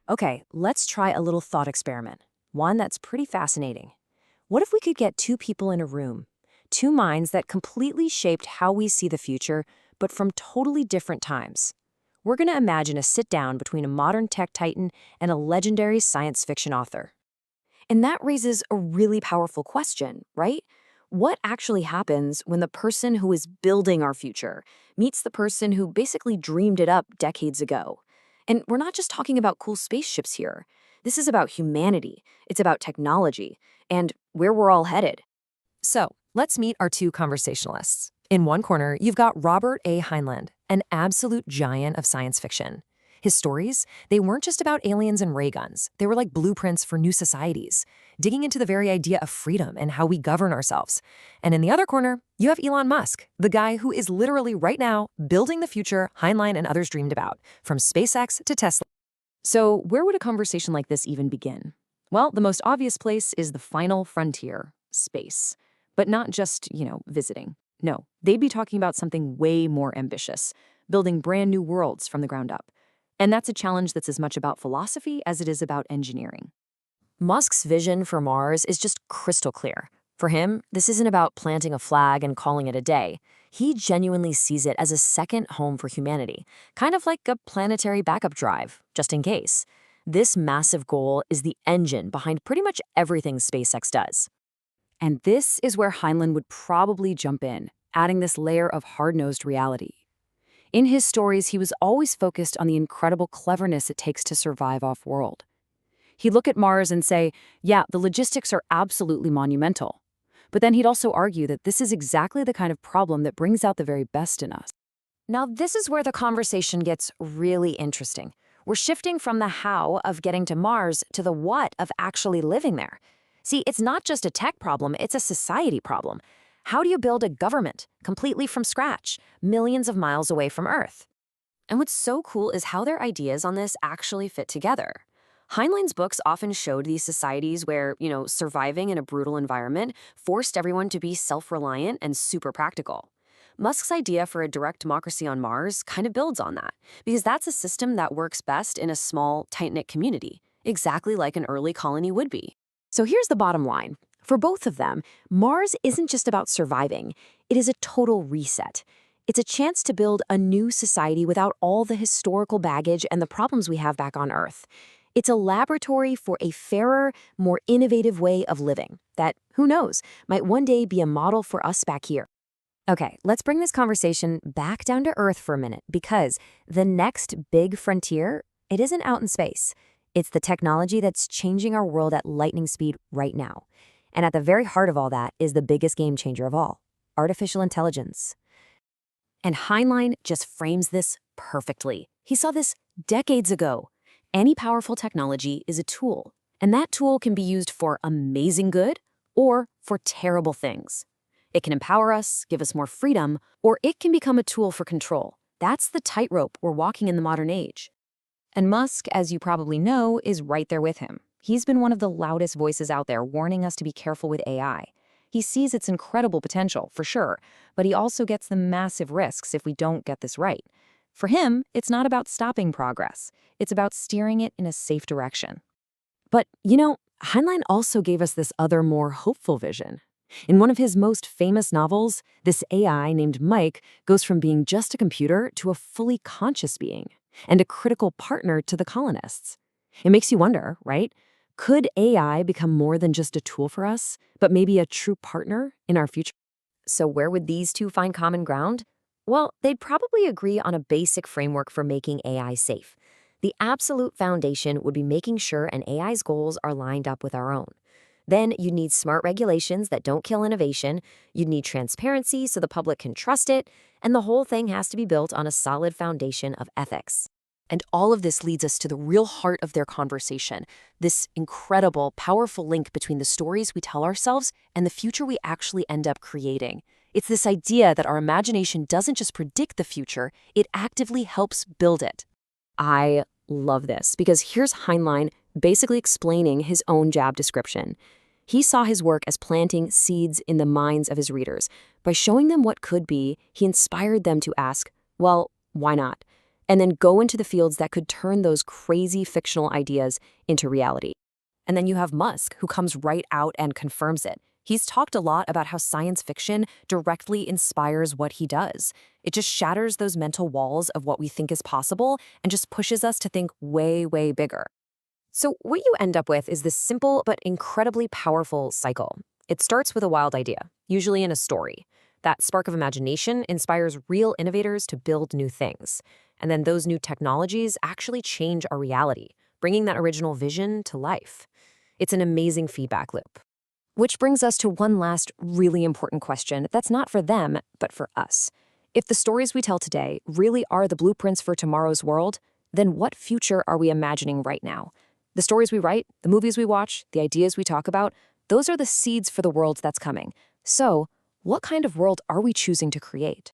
Okay, let's try a little thought experiment. One that's pretty fascinating. What if we could get two people in a room? Two minds that completely shaped how we see the future, but from totally different times. We're going to imagine a sit-down between a modern tech titan and a legendary science fiction author. And that raises a really powerful question, right? What actually happens when the person who is building our future meets the person who basically dreamed it up decades ago? And we're not just talking about cool spaceships here. This is about humanity, it's about technology, and where we're all headed. So, let's meet our two conversationalists. In one corner, you've got Robert A. Heinlein, an absolute giant of science fiction. His stories, they weren't just about aliens and ray guns. They were like blueprints for new societies, digging into the very idea of freedom and how we govern ourselves. And in the other corner, you have Elon Musk, the guy who is literally right now building the future Heinlein and others dreamed about, from SpaceX to Tesla. So where would a conversation like this even begin? Well, the most obvious place is the final frontier, space. But not just, visiting. No, they'd be talking about something way more ambitious, building brand new worlds from the ground up. And that's a challenge that's as much about philosophy as it is about engineering. Musk's vision for Mars is just crystal clear. For him, this isn't about planting a flag and calling it a day. He genuinely sees it as a second home for humanity, kind of like a planetary backup drive, just in case. This massive goal is the engine behind pretty much everything SpaceX does. And this is where Heinlein would probably jump in, adding this layer of hard-nosed reality. In his stories, he was always focused on the incredible cleverness it takes to survive off-world. He'd look at Mars and say, yeah, the logistics are absolutely monumental. But then he'd also argue that this is exactly the kind of problem that brings out the very best in us. Now, this is where the conversation gets really interesting. We're shifting from the how of getting to Mars to the what of actually living there. See, it's not just a tech problem, it's a society problem. How do you build a government completely from scratch, millions of miles away from Earth? And what's so cool is how their ideas on this actually fit together. Heinlein's books often showed these societies where, surviving in a brutal environment forced everyone to be self-reliant and super practical. Musk's idea for a direct democracy on Mars kind of builds on that, because that's a system that works best in a small, tight-knit community, exactly like an early colony would be. So here's the bottom line. For both of them, Mars isn't just about surviving. It is a total reset. It's a chance to build a new society without all the historical baggage and the problems we have back on Earth. It's a laboratory for a fairer, more innovative way of living that, who knows, might one day be a model for us back here. Okay, let's bring this conversation back down to Earth for a minute, because the next big frontier, it isn't out in space. It's the technology that's changing our world at lightning speed right now. And at the very heart of all that is the biggest game changer of all, artificial intelligence. And Heinlein just frames this perfectly. He saw this decades ago. Any powerful technology is a tool, and that tool can be used for amazing good or for terrible things. It can empower us, give us more freedom, or it can become a tool for control. That's the tightrope we're walking in the modern age. And Musk, as you probably know, is right there with him. He's been one of the loudest voices out there warning us to be careful with AI. He sees its incredible potential, for sure, but he also gets the massive risks if we don't get this right. For him, it's not about stopping progress. It's about steering it in a safe direction. But, Heinlein also gave us this other, more hopeful vision. In one of his most famous novels, this AI named Mike goes from being just a computer to a fully conscious being, and a critical partner to the colonists. It makes you wonder, right? Could AI become more than just a tool for us, but maybe a true partner in our future? So where would these two find common ground? Well, they'd probably agree on a basic framework for making AI safe. The absolute foundation would be making sure an AI's goals are lined up with our own. Then you'd need smart regulations that don't kill innovation, you'd need transparency so the public can trust it, and the whole thing has to be built on a solid foundation of ethics. And all of this leads us to the real heart of their conversation, this incredible, powerful link between the stories we tell ourselves and the future we actually end up creating. It's this idea that our imagination doesn't just predict the future, it actively helps build it. I love this, because here's Heinlein basically explaining his own job description. He saw his work as planting seeds in the minds of his readers. By showing them what could be, he inspired them to ask, well, why not? and then go into the fields that could turn those crazy fictional ideas into reality. And then you have Musk, who comes right out and confirms it. He's talked a lot about how science fiction directly inspires what he does. It just shatters those mental walls of what we think is possible and just pushes us to think way, way bigger. So what you end up with is this simple but incredibly powerful cycle. It starts with a wild idea, usually in a story. That spark of imagination inspires real innovators to build new things. And then those new technologies actually change our reality, bringing that original vision to life. It's an amazing feedback loop. Which brings us to one last really important question that's not for them, but for us. If the stories we tell today really are the blueprints for tomorrow's world, then what future are we imagining right now? The stories we write, the movies we watch, the ideas we talk about, those are the seeds for the world that's coming. So, what kind of world are we choosing to create?